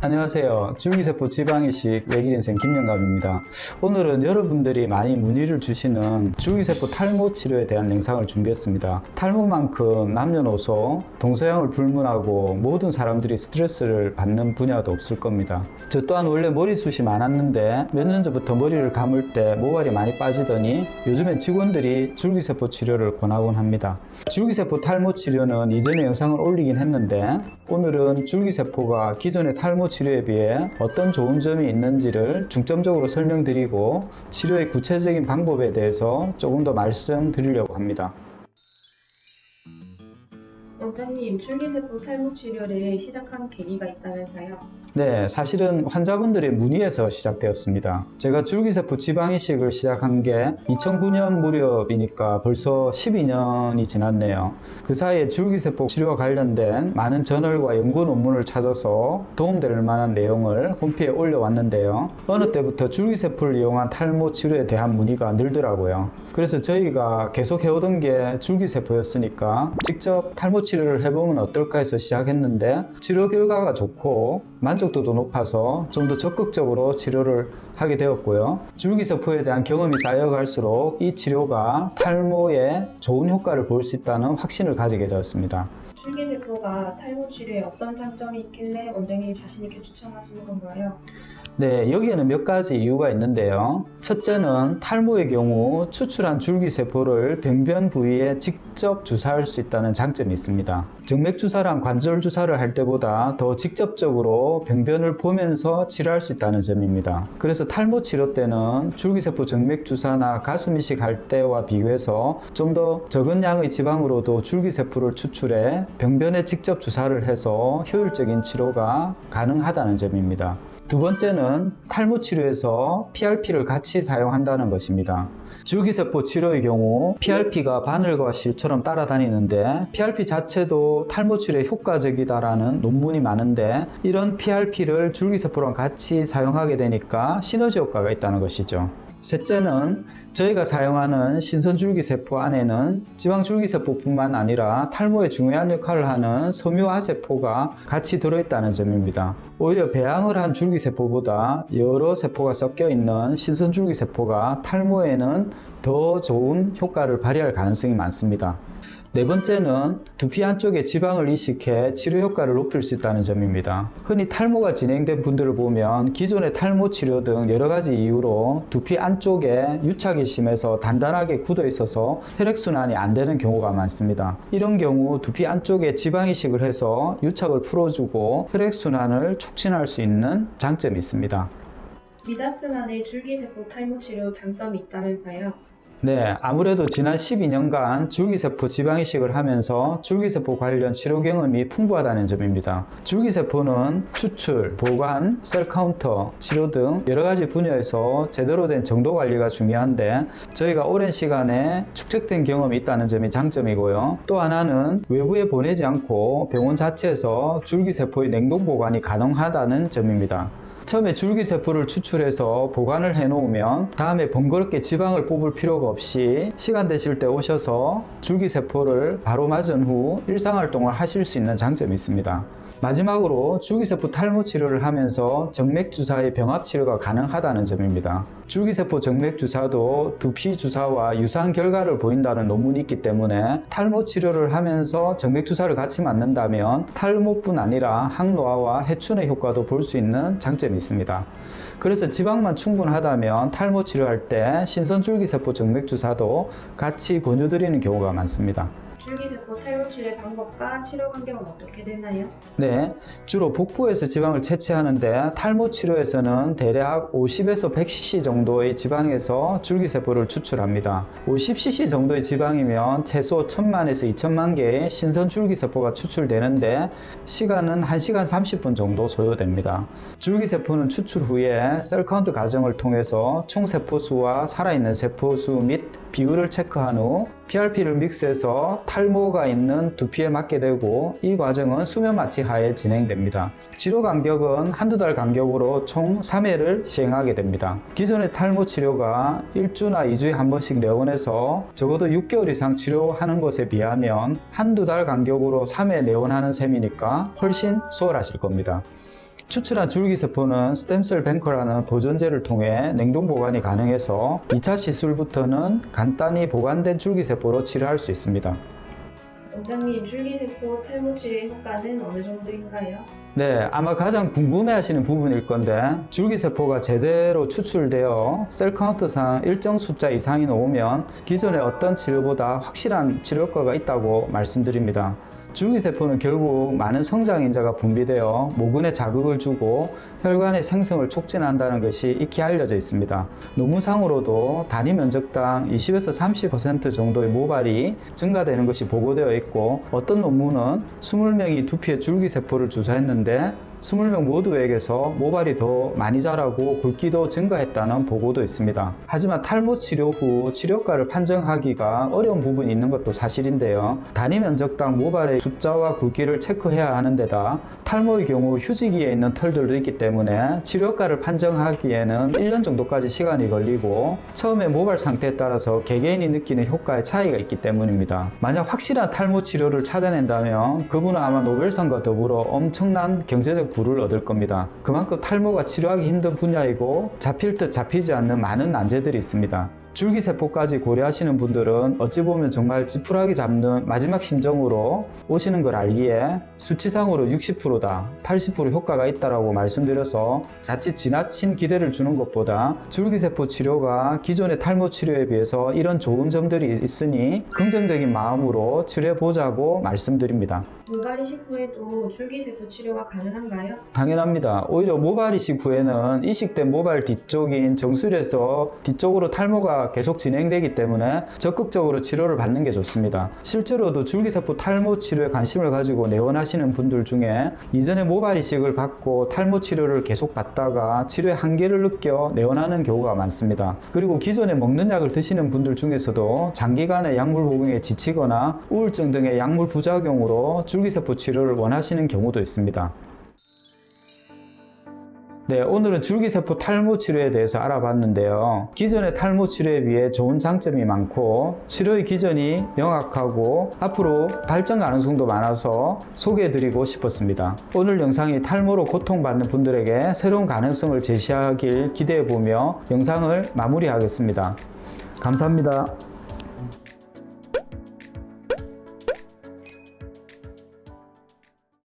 안녕하세요. 줄기세포 지방이식 외길인생 김영감입니다. 오늘은 여러분들이 많이 문의를 주시는 줄기세포 탈모 치료에 대한 영상을 준비했습니다. 탈모만큼 남녀노소, 동서양을 불문하고 모든 사람들이 스트레스를 받는 분야도 없을 겁니다. 저 또한 원래 머리숱이 많았는데 몇 년 전부터 머리를 감을 때 모발이 많이 빠지더니 요즘엔 직원들이 줄기세포 치료를 권하곤 합니다. 줄기세포 탈모 치료는 이전에 영상을 올리긴 했는데 오늘은 줄기세포가 기존의 탈모 치료에 비해 어떤 좋은 점이 있는지를 중점적으로 설명드리고 치료의 구체적인 방법에 대해서 조금 더 말씀드리려고 합니다. 원장님, 줄기세포 탈모 치료를 시작한 계기가 있다면서요? 네, 사실은 환자분들의 문의에서 시작되었습니다. 제가 줄기세포 지방이식을 시작한 게 2009년 무렵이니까 벌써 12년이 지났네요. 그 사이에 줄기세포 치료와 관련된 많은 저널과 연구 논문을 찾아서 도움될 만한 내용을 홈페이지에 올려왔는데요. 어느 때부터 줄기세포를 이용한 탈모 치료에 대한 문의가 늘더라고요. 그래서 저희가 계속 해오던 게 줄기세포였으니까 직접 탈모 치료를 해보면 어떨까 해서 시작했는데 치료 결과가 좋고 만족도도 높아서 좀 더 적극적으로 치료를 하게 되었고요. 줄기세포에 대한 경험이 쌓여갈수록 이 치료가 탈모에 좋은 효과를 볼 수 있다는 확신을 가지게 되었습니다. 줄기세포가 탈모 치료에 어떤 장점이 있길래 원장님이 자신있게 추천하시는 건가요? 네, 여기에는 몇 가지 이유가 있는데요. 첫째는 탈모의 경우 추출한 줄기세포를 병변 부위에 직접 주사할 수 있다는 장점이 있습니다. 정맥주사랑 관절주사를 할 때보다 더 직접적으로 병변을 보면서 치료할 수 있다는 점입니다. 그래서 탈모 치료 때는 줄기세포 정맥주사나 가슴 이식할 때와 비교해서 좀 더 적은 양의 지방으로도 줄기세포를 추출해 병변에 직접 주사를 해서 효율적인 치료가 가능하다는 점입니다. 두 번째는 탈모 치료에서 PRP를 같이 사용한다는 것입니다. 줄기세포 치료의 경우 PRP가 바늘과 실처럼 따라다니는데 PRP 자체도 탈모 치료에 효과적이다라는 논문이 많은데 이런 PRP를 줄기세포랑 같이 사용하게 되니까 시너지 효과가 있다는 것이죠. 셋째는 저희가 사용하는 신선줄기세포 안에는 지방줄기세포뿐만 아니라 탈모에 중요한 역할을 하는 섬유화세포가 같이 들어있다는 점입니다. 오히려 배양을 한 줄기세포보다 여러 세포가 섞여 있는 신선줄기세포가 탈모에는 더 좋은 효과를 발휘할 가능성이 많습니다. 네 번째는 두피 안쪽에 지방을 이식해 치료 효과를 높일 수 있다는 점입니다. 흔히 탈모가 진행된 분들을 보면 기존의 탈모 치료 등 여러 가지 이유로 두피 안쪽에 유착이 심해서 단단하게 굳어 있어서 혈액순환이 안 되는 경우가 많습니다. 이런 경우 두피 안쪽에 지방 이식을 해서 유착을 풀어주고 혈액순환을 촉진할 수 있는 장점이 있습니다. 미다스만의 줄기세포 탈모 치료 장점이 있다면서요? 네, 아무래도 지난 12년간 줄기세포 지방이식을 하면서 줄기세포 관련 치료 경험이 풍부하다는 점입니다. 줄기세포는 추출, 보관, 셀 카운터, 치료 등 여러 가지 분야에서 제대로 된 정도 관리가 중요한데 저희가 오랜 시간에 축적된 경험이 있다는 점이 장점이고요. 또 하나는 외부에 보내지 않고 병원 자체에서 줄기세포의 냉동 보관이 가능하다는 점입니다. 처음에 줄기세포를 추출해서 보관을 해 놓으면 다음에 번거롭게 지방을 뽑을 필요가 없이 시간 되실 때 오셔서 줄기세포를 바로 맞은 후 일상활동을 하실 수 있는 장점이 있습니다. 마지막으로 줄기세포 탈모 치료를 하면서 정맥주사의 병합치료가 가능하다는 점입니다. 줄기세포 정맥주사도 두피 주사와 유사한 결과를 보인다는 논문이 있기 때문에 탈모 치료를 하면서 정맥주사를 같이 맞는다면 탈모뿐 아니라 항노화와 해춘의 효과도 볼 수 있는 장점이 있습니다. 그래서 지방만 충분하다면 탈모 치료할 때 신선 줄기세포 정맥주사도 같이 권유드리는 경우가 많습니다. 줄기세포 탈모 치료의 방법과 치료 환경은 어떻게 되나요? 네, 주로 복부에서 지방을 채취하는데 탈모 치료에서는 대략 50에서 100cc 정도의 지방에서 줄기세포를 추출합니다. 50cc 정도의 지방이면 최소 1000만에서 2000만 개의 신선 줄기세포가 추출되는데 시간은 1시간 30분 정도 소요됩니다. 줄기세포는 추출 후에 셀카운트 과정을 통해서 총 세포수와 살아있는 세포수 및 비율을 체크한 후 PRP를 믹스해서 탈모가 있는 두피에 맞게 되고 이 과정은 수면 마취 하에 진행됩니다. 치료 간격은 한두 달 간격으로 총 3회를 시행하게 됩니다. 기존의 탈모 치료가 1주나 2주에 한 번씩 내원해서 적어도 6개월 이상 치료하는 것에 비하면 한두 달 간격으로 3회 내원하는 셈이니까 훨씬 수월하실 겁니다. 추출한 줄기세포는 스템셀 뱅커라는 보존제를 통해 냉동 보관이 가능해서 2차 시술부터는 간단히 보관된 줄기세포로 치료할 수 있습니다. 원장님, 줄기세포 탈모 치료의 효과는 어느 정도인가요? 네, 아마 가장 궁금해하시는 부분일 건데 줄기세포가 제대로 추출되어 셀 카운트상 일정 숫자 이상이 나오면 기존의 어떤 치료보다 확실한 치료 효과가 있다고 말씀드립니다. 줄기세포는 결국 많은 성장인자가 분비되어 모근에 자극을 주고 혈관의 생성을 촉진한다는 것이 익히 알려져 있습니다. 논문상으로도 단위 면적당 20에서 30% 정도의 모발이 증가되는 것이 보고되어 있고, 어떤 논문은 20명이 두피에 줄기세포를 주사했는데 20명 모두에게서 모발이 더 많이 자라고 굵기도 증가했다는 보고도 있습니다. 하지만 탈모 치료 후 치료가를 판정하기가 어려운 부분이 있는 것도 사실인데요. 단위 면적당 모발의 숫자와 굵기를 체크해야 하는 데다 탈모의 경우 휴지기에 있는 털들도 있기 때문에 치료가를 판정하기에는 1년 정도까지 시간이 걸리고, 처음에 모발 상태에 따라서 개개인이 느끼는 효과의 차이가 있기 때문입니다. 만약 확실한 탈모 치료를 찾아낸다면 그분은 아마 노벨상과 더불어 엄청난 경제적 부를 얻을 겁니다. 그만큼 탈모가 치료하기 힘든 분야이고 잡힐 듯 잡히지 않는 많은 난제들이 있습니다. 줄기세포까지 고려하시는 분들은 어찌 보면 정말 지푸라기 잡는 마지막 심정으로 오시는 걸 알기에 수치상으로 60%다, 80% 효과가 있다라고 말씀드려서 자칫 지나친 기대를 주는 것보다 줄기세포 치료가 기존의 탈모 치료에 비해서 이런 좋은 점들이 있으니 긍정적인 마음으로 치료해보자고 말씀드립니다. 모발 이식 후에도 줄기세포 치료가 가능한가요? 당연합니다. 오히려 모발 이식 후에는 이식된 모발 뒤쪽인 정수리에서 뒤쪽으로 탈모가 계속 진행되기 때문에 적극적으로 치료를 받는 게 좋습니다. 실제로도 줄기세포 탈모 치료에 관심을 가지고 내원하시는 분들 중에 이전에 모발 이식을 받고 탈모 치료를 계속 받다가 치료의 한계를 느껴 내원하는 경우가 많습니다. 그리고 기존에 먹는 약을 드시는 분들 중에서도 장기간의 약물 복용에 지치거나 우울증 등의 약물 부작용으로 줄기세포 치료를 원하시는 경우도 있습니다. 네, 오늘은 줄기세포 탈모 치료에 대해서 알아봤는데요. 기존의 탈모 치료에 비해 좋은 장점이 많고 치료의 기전이 명확하고 앞으로 발전 가능성도 많아서 소개해드리고 싶었습니다. 오늘 영상이 탈모로 고통받는 분들에게 새로운 가능성을 제시하길 기대해보며 영상을 마무리하겠습니다. 감사합니다.